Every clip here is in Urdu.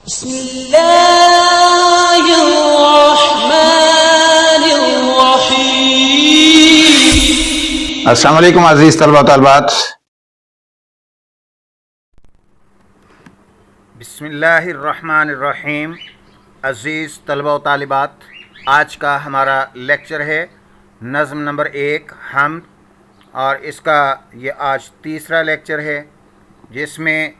بسم اللہ الرحمن الرحیم۔ السلام علیکم عزیز طلبہ و طالبات۔ بسم اللہ الرحمن الرحیم۔ عزیز طلبہ و طالبات، آج کا ہمارا لیکچر ہے نظم نمبر 1 حمد، اور اس کا یہ آج تیسرا لیکچر ہے جس میں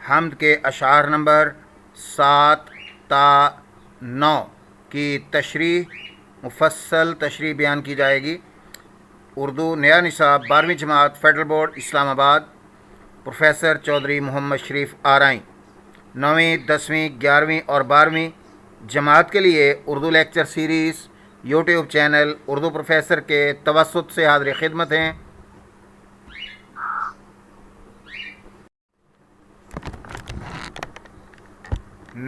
حمد کے اشعار نمبر 7 تا 9 کی تشریح، مفصل تشریح بیان کی جائے گی۔ اردو نیا نصاب 12ویں جماعت فیڈرل بورڈ اسلام آباد، پروفیسر چودھری محمد شریف آرائیں۔ 9ویں 10ویں 11ویں اور 12ویں جماعت کے لیے Urdu lecture series YouTube channel Urdu professor کے توسط سے حاضر خدمت ہیں۔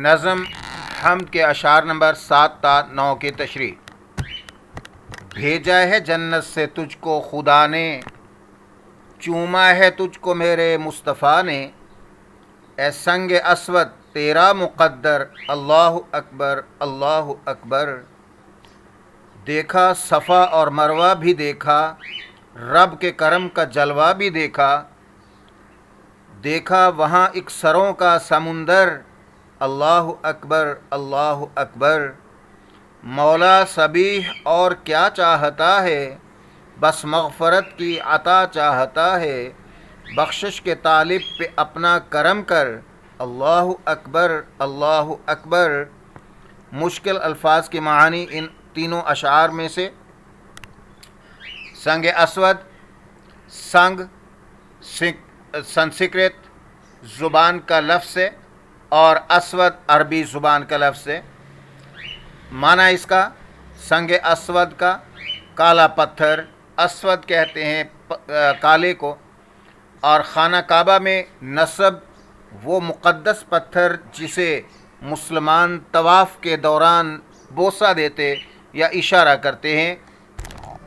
نظم حمد کے اشعار نمبر 7 تا 9 کی تشریح۔ بھیجا ہے جنت سے تجھ کو خدا نے، چوما ہے تجھ کو میرے مصطفیٰ نے، اے سنگ اسود تیرا مقدر، اللہ اکبر اللہ اکبر۔ دیکھا صفا اور مروہ بھی دیکھا، رب کے کرم کا جلوہ بھی دیکھا، دیکھا وہاں ایک سروں کا سمندر، اللہ اکبر اللہ اکبر۔ مولا سبیح اور کیا چاہتا ہے، بس مغفرت کی عطا چاہتا ہے، بخشش کے طالب پہ اپنا کرم کر، اللہ اکبر اللہ اکبر۔ مشکل الفاظ کے معانی ان تینوں اشعار میں سے: سنگ اسود، سنگ سنسکرت زبان کا لفظ ہے اور اسود عربی زبان کا لفظ ہے۔ معنی اس کا: سنگ اسود کا کالا پتھر، اسود کہتے ہیں کالے کو، اور خانہ کعبہ میں نصب وہ مقدس پتھر جسے مسلمان طواف کے دوران بوسہ دیتے یا اشارہ کرتے ہیں۔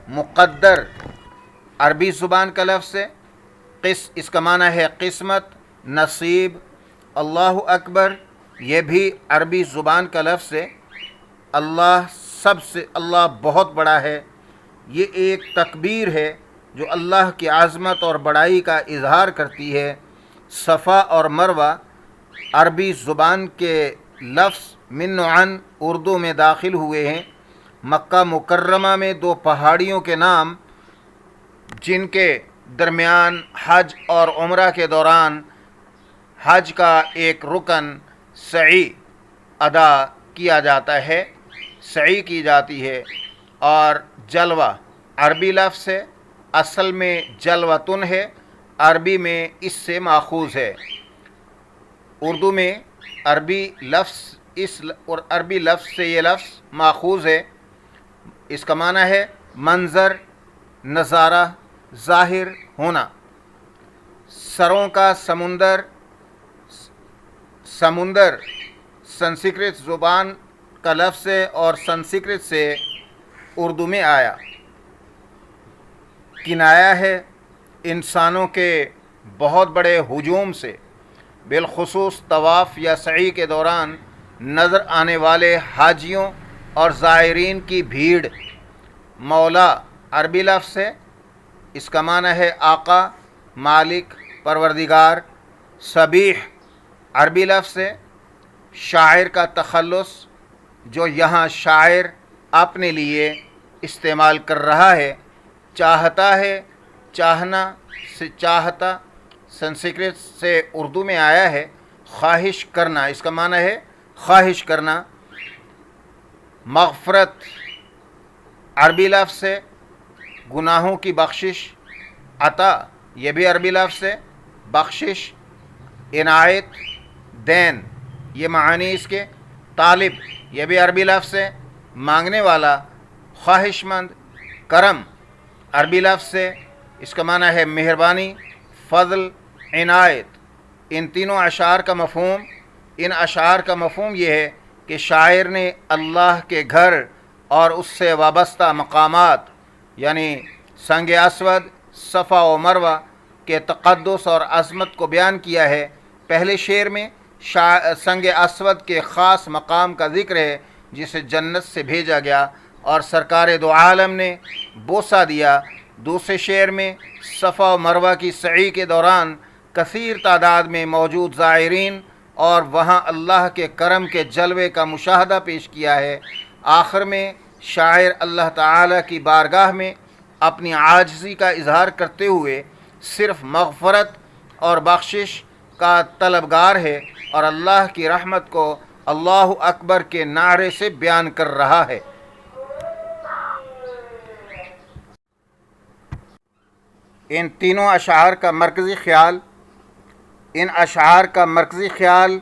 مقدر عربی زبان کا لفظ ہے، اس کا معنی ہے قسمت، نصیب۔ اللہ اکبر یہ بھی عربی زبان کا لفظ ہے۔ اللہ بہت بڑا ہے، یہ ایک تکبیر ہے جو اللہ کی عظمت اور بڑائی کا اظہار کرتی ہے۔ صفا اور مروہ عربی زبان کے لفظ من و عن اردو میں داخل ہوئے ہیں۔ مکہ مکرمہ میں دو پہاڑیوں کے نام جن کے درمیان حج اور عمرہ کے دوران حج کا ایک رکن سعی ادا کیا جاتا ہے، سعی کی جاتی ہے، اور جلوہ عربی لفظ ہے، اصل میں جلوتن ہے، عربی میں اس سے ماخوذ ہے۔ اردو میں عربی لفظ سے یہ لفظ ماخوذ ہے۔ اس کا معنی ہے منظر، نظارہ، ظاہر ہونا۔ سروں کا سمندر سنسکرت زبان کا لفظ ہے اور سنسکرت سے اردو میں آیا۔ کنایا ہے انسانوں کے بہت بڑے ہجوم سے، بالخصوص طواف یا سعی کے دوران نظر آنے والے حاجیوں اور زائرین کی بھیڑ۔ مولا عربی لفظ ہے، اس کا معنی ہے آقا، مالک، پروردگار۔ سبیح عربی لفظ ہے، شاعر کا تخلص جو یہاں شاعر اپنے لیے استعمال کر رہا ہے۔ چاہتا ہے، چاہنا سے چاہتا سنسکرت سے اردو میں آیا ہے۔ خواہش کرنا، اس کا معنی ہے خواہش کرنا۔ مغفرت عربی لفظ ہے، گناہوں کی بخشش۔ عطا یہ بھی عربی لفظ ہے، بخشش، عنایت، دین، یہ معانی اس کے۔ طالب یہ بھی عربی لفظ ہے، مانگنے والا، خواہش مند۔ کرم عربی لفظ ہے، اس کا معنی ہے مہربانی، فضل، عنایت۔ ان اشعار کا مفہوم یہ ہے کہ شاعر نے اللہ کے گھر اور اس سے وابستہ مقامات یعنی سنگ اسود، صفا و مروہ کے تقدس اور عظمت کو بیان کیا ہے۔ پہلے شعر میں سنگ اسود کے خاص مقام کا ذکر ہے جسے جنت سے بھیجا گیا اور سرکار دو عالم نے بوسہ دیا۔ دوسرے شعر میں صفا و مروہ کی سعی کے دوران کثیر تعداد میں موجود زائرین اور وہاں اللہ کے کرم کے جلوے کا مشاہدہ پیش کیا ہے۔ آخر میں شاعر اللہ تعالیٰ کی بارگاہ میں اپنی عاجزی کا اظہار کرتے ہوئے صرف مغفرت اور بخشش کا طلبگار ہے اور اللہ کی رحمت کو اللہ اکبر کے نعرے سے بیان کر رہا ہے۔ ان تینوں اشعار کا مرکزی خیال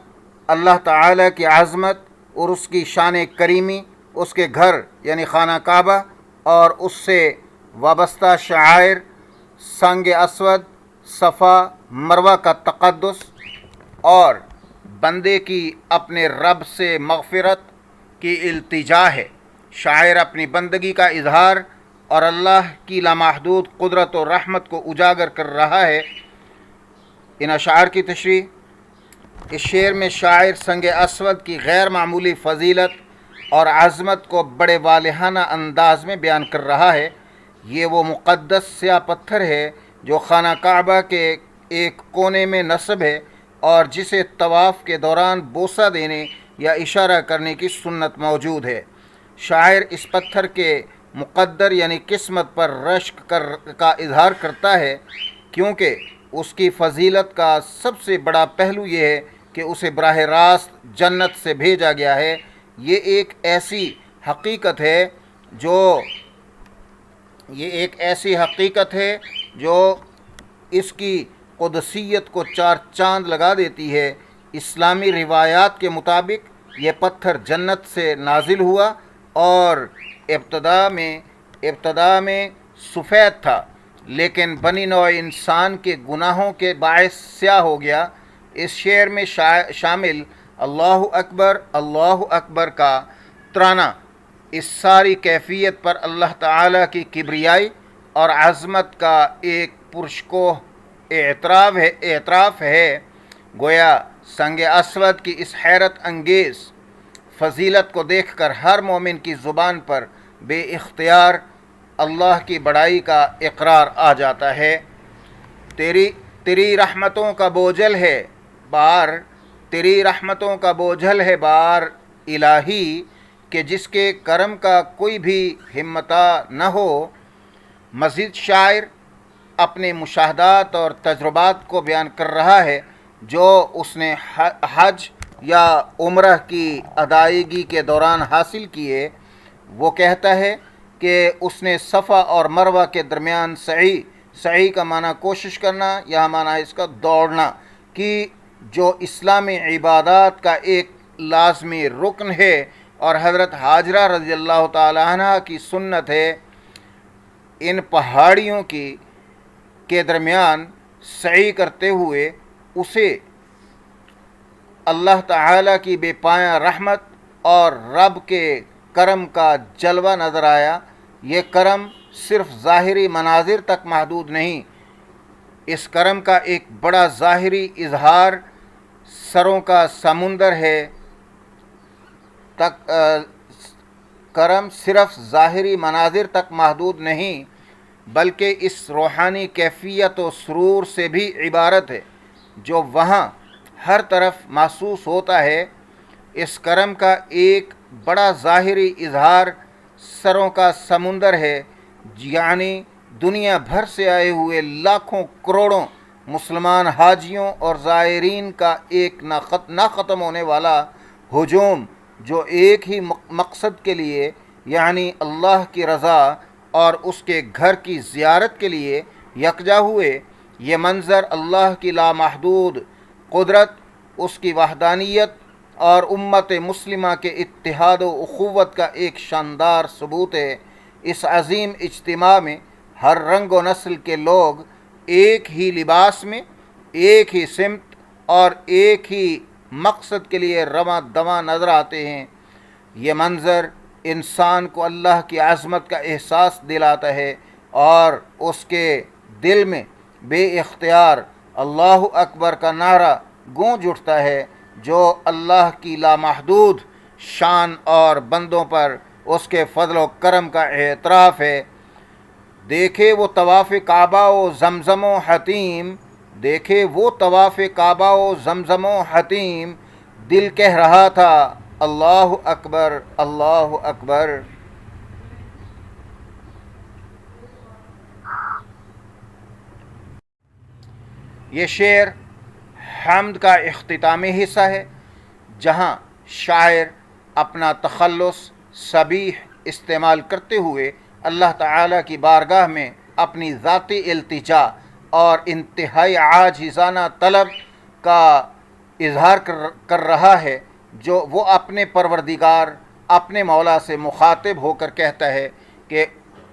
اللہ تعالیٰ کی عظمت اور اس کی شان کریمی، اس کے گھر یعنی خانہ کعبہ اور اس سے وابستہ شعائر سنگ اسود، صفا، مروہ کا تقدس اور بندے کی اپنے رب سے مغفرت کی التجا ہے۔ شاعر اپنی بندگی کا اظہار اور اللہ کی لامحدود قدرت و رحمت کو اجاگر کر رہا ہے۔ ان اشعار کی تشریح: اس شعر میں شاعر سنگ اسود کی غیر معمولی فضیلت اور عظمت کو بڑے والہانہ انداز میں بیان کر رہا ہے۔ یہ وہ مقدس سیاہ پتھر ہے جو خانہ کعبہ کے ایک کونے میں نصب ہے اور جسے طواف کے دوران بوسہ دینے یا اشارہ کرنے کی سنت موجود ہے۔ شاعر اس پتھر کے مقدر یعنی قسمت پر رشک کا اظہار کرتا ہے، کیونکہ اس کی فضیلت کا سب سے بڑا پہلو یہ ہے کہ اسے براہ راست جنت سے بھیجا گیا ہے۔ یہ ایک ایسی حقیقت ہے جو اس کی قدسیت کو چار چاند لگا دیتی ہے۔ اسلامی روایات کے مطابق یہ پتھر جنت سے نازل ہوا اور ابتدا میں سفید تھا، لیکن بنی نوع انسان کے گناہوں کے باعث سیاہ ہو گیا۔ اس شعر میں شامل اللہ اکبر کا ترانہ اس ساری کیفیت پر اللہ تعالیٰ کی کبریائی اور عظمت کا ایک پرشکوہ اعتراف ہے۔ گویا سنگ اسود کی اس حیرت انگیز فضیلت کو دیکھ کر ہر مومن کی زبان پر بے اختیار اللہ کی بڑائی کا اقرار آ جاتا ہے۔ تیری رحمتوں کا بوجھل ہے بار الہی، کہ جس کے کرم کا کوئی بھی ہمتا نہ ہو۔ مزید شاعر اپنے مشاہدات اور تجربات کو بیان کر رہا ہے جو اس نے حج یا عمرہ کی ادائیگی کے دوران حاصل کیے۔ وہ کہتا ہے کہ اس نے صفا اور مروہ کے درمیان سعی کا معنی کوشش کرنا، یہاں معنی اس کا دوڑنا، کہ جو اسلامی عبادات کا ایک لازمی رکن ہے اور حضرت ہاجرہ رضی اللہ تعالی عنہ کی سنت ہے۔ ان پہاڑیوں کے درمیان سعی کرتے ہوئے اسے اللہ تعالیٰ کی بے پایاں رحمت اور رب کے کرم کا جلوہ نظر آیا۔ یہ کرم صرف ظاہری مناظر تک محدود نہیں، اس کرم کا ایک بڑا ظاہری اظہار سروں کا سمندر ہے۔ کرم صرف ظاہری مناظر تک محدود نہیں بلکہ اس روحانی کیفیت و سرور سے بھی عبارت ہے جو وہاں ہر طرف محسوس ہوتا ہے۔ اس کرم کا ایک بڑا ظاہری اظہار سروں کا سمندر ہے، یعنی دنیا بھر سے آئے ہوئے لاکھوں کروڑوں مسلمان حاجیوں اور زائرین کا ایک نہ ختم ہونے والا ہجوم، جو ایک ہی مقصد کے لیے یعنی اللہ کی رضا اور اس کے گھر کی زیارت کے لیے یکجا ہوئے۔ یہ منظر اللہ کی لامحدود قدرت، اس کی وحدانیت اور امت مسلمہ کے اتحاد و اخوت کا ایک شاندار ثبوت ہے۔ اس عظیم اجتماع میں ہر رنگ و نسل کے لوگ ایک ہی لباس میں، ایک ہی سمت اور ایک ہی مقصد کے لیے رواں دواں نظر آتے ہیں۔ یہ منظر انسان کو اللہ کی عظمت کا احساس دلاتا ہے اور اس کے دل میں بے اختیار اللہ اکبر کا نعرہ گونج اٹھتا ہے۔ جو اللہ کی لامحدود شان اور بندوں پر اس کے فضل و کرم کا اعتراف ہے۔ دیکھے وہ طواف کعبہ و زمزم و حتیم، دیکھے وہ طواف کعبہ و زمزم و حتیم، دل کہہ رہا تھا اللہ اکبر اللہ اکبر۔ یہ شعر حمد کا اختتامی حصہ ہے، جہاں شاعر اپنا تخلص صبیح استعمال کرتے ہوئے اللہ تعالیٰ کی بارگاہ میں اپنی ذاتی التجا اور انتہائی عاجزانہ طلب کا اظہار کر رہا ہے، جو وہ اپنے پروردگار اپنے مولا سے مخاطب ہو کر کہتا ہے کہ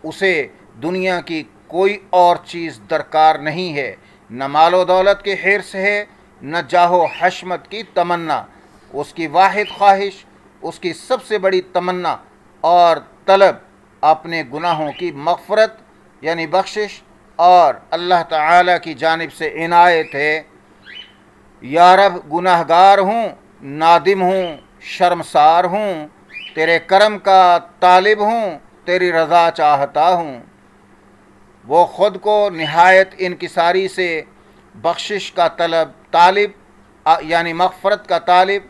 اسے دنیا کی کوئی اور چیز درکار نہیں ہے، نہ مال و دولت کے حرص ہے، نہ جاہ و حشمت کی تمنا۔ اس کی واحد خواہش، اس کی سب سے بڑی تمنا اور طلب اپنے گناہوں کی مغفرت یعنی بخشش اور اللہ تعالیٰ کی جانب سے عنایت ہے۔ یا رب گناہ گار ہوں، نادم ہوں، شرمسار ہوں، تیرے کرم کا طالب ہوں، تیری رضا چاہتا ہوں۔ وہ خود کو نہایت انکساری سے بخشش کا طالب یعنی مغفرت کا طالب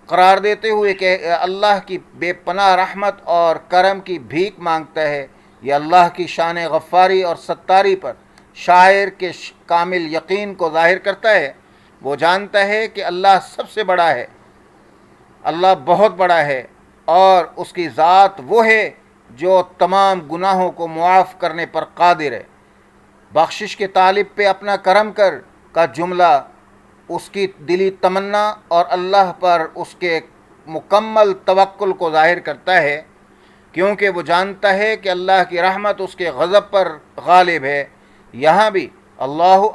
قرار دیتے ہوئے کہ اللہ کی بے پناہ رحمت اور کرم کی بھیک مانگتا ہے۔ یہ اللہ کی شان غفاری اور ستاری پر شاعر کے کامل یقین کو ظاہر کرتا ہے۔ وہ جانتا ہے کہ اللہ سب سے بڑا ہے، اللہ بہت بڑا ہے، اور اس کی ذات وہ ہے جو تمام گناہوں کو معاف کرنے پر قادر ہے۔ بخشش کے طالب پہ اپنا کرم کر کا جملہ اس کی دلی تمنا اور اللہ پر اس کے مکمل توکل کو ظاہر کرتا ہے، کیونکہ وہ جانتا ہے کہ اللہ کی رحمت اس کے غضب پر غالب ہے۔ یہاں بھی اللہ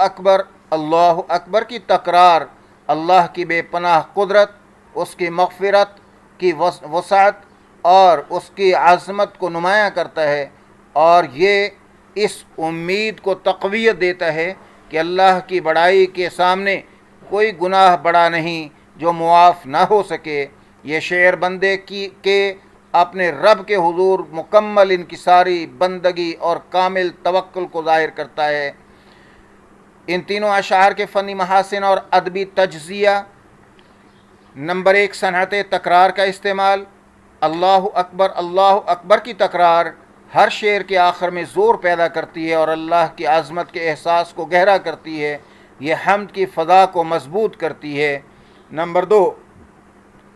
اکبر کی تکرار اللہ کی بے پناہ قدرت، اس کی مغفرت کی وسعت اور اس کی عظمت کو نمایاں کرتا ہے، اور یہ اس امید کو تقویت دیتا ہے کہ اللہ کی بڑائی کے سامنے کوئی گناہ بڑا نہیں جو معاف نہ ہو سکے۔ یہ شعر بندے کے اپنے رب کے حضور مکمل انکساری بندگی اور کامل توکل کو ظاہر کرتا ہے۔ ان تینوں اشعار کے فنی محاسن اور ادبی تجزیہ: نمبر 1، صنعت تکرار کا استعمال۔ اللہ اکبر کی تکرار ہر شعر کے آخر میں زور پیدا کرتی ہے اور اللہ کی عظمت کے احساس کو گہرا کرتی ہے۔ یہ حمد کی فضا کو مضبوط کرتی ہے۔ نمبر 2،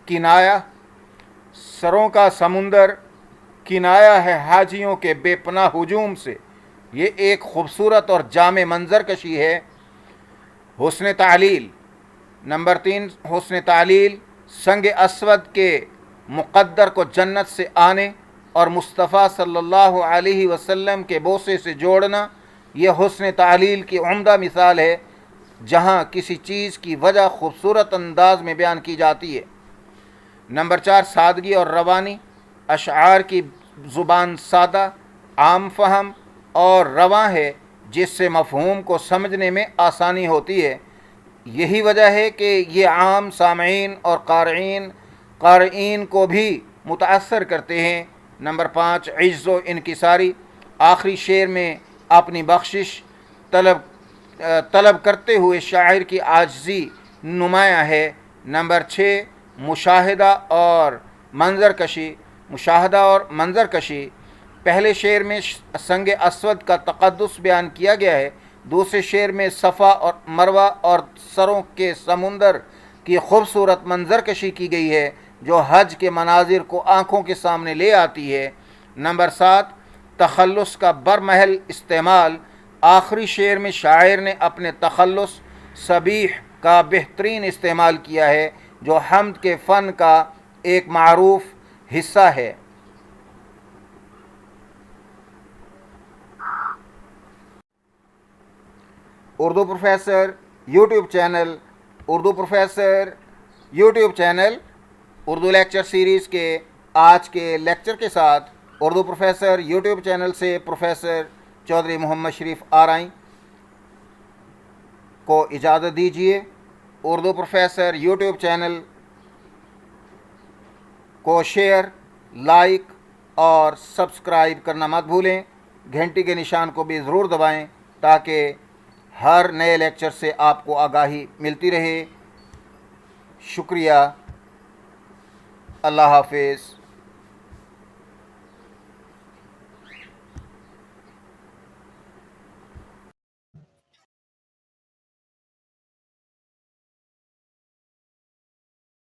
کنایہ۔ سروں کا سمندر کنایہ ہے حاجیوں کے بے پناہ ہجوم سے۔ یہ ایک خوبصورت اور جامع منظر کشی ہے۔ حسن تعلیل۔ نمبر 3، حسن تعلیل سنگ اسود کے مقدر کو جنت سے آنے اور مصطفیٰ صلی اللہ علیہ وسلم کے بوسے سے جوڑنا۔ یہ حسن تعلیل کی عمدہ مثال ہے، جہاں کسی چیز کی وجہ خوبصورت انداز میں بیان کی جاتی ہے۔ نمبر 4، سادگی اور روانی۔ اشعار کی زبان سادہ، عام فہم اور رواں ہے، جس سے مفہوم کو سمجھنے میں آسانی ہوتی ہے۔ یہی وجہ ہے کہ یہ عام سامعین اور قارئین کو بھی متاثر کرتے ہیں۔ نمبر 5، عجز و انکساری۔ آخری شعر میں اپنی بخشش طلب کرتے ہوئے شاعر کی عاجزی نمایاں ہے۔ نمبر 6، مشاہدہ اور منظر کشی۔ پہلے شعر میں سنگ اسود کا تقدس بیان کیا گیا ہے، دوسرے شعر میں صفا اور مروہ اور سروں کے سمندر کی خوبصورت منظر کشی کی گئی ہے، جو حج کے مناظر کو آنکھوں کے سامنے لے آتی ہے۔ نمبر 7، تخلص کا برمحل استعمال۔ آخری شعر میں شاعر نے اپنے تخلص صبیح کا بہترین استعمال کیا ہے، جو حمد کے فن کا ایک معروف حصہ ہے۔ Urdu professor YouTube channel Urdu lecture series کے آج کے لیکچر کے ساتھ اردو پروفیسر یوٹیوب چینل سے پروفیسر چودھری محمد شریف آرائیں کو اجازت دیجیے۔ اردو پروفیسر یوٹیوب چینل کو شیئر، لائک اور سبسکرائب کرنا مت بھولیں، گھنٹی کے نشان کو بھی ضرور دبائیں تاکہ ہر نئے لیکچر سے آپ کو آگاہی ملتی رہے۔ شکریہ، اللہ حافظ۔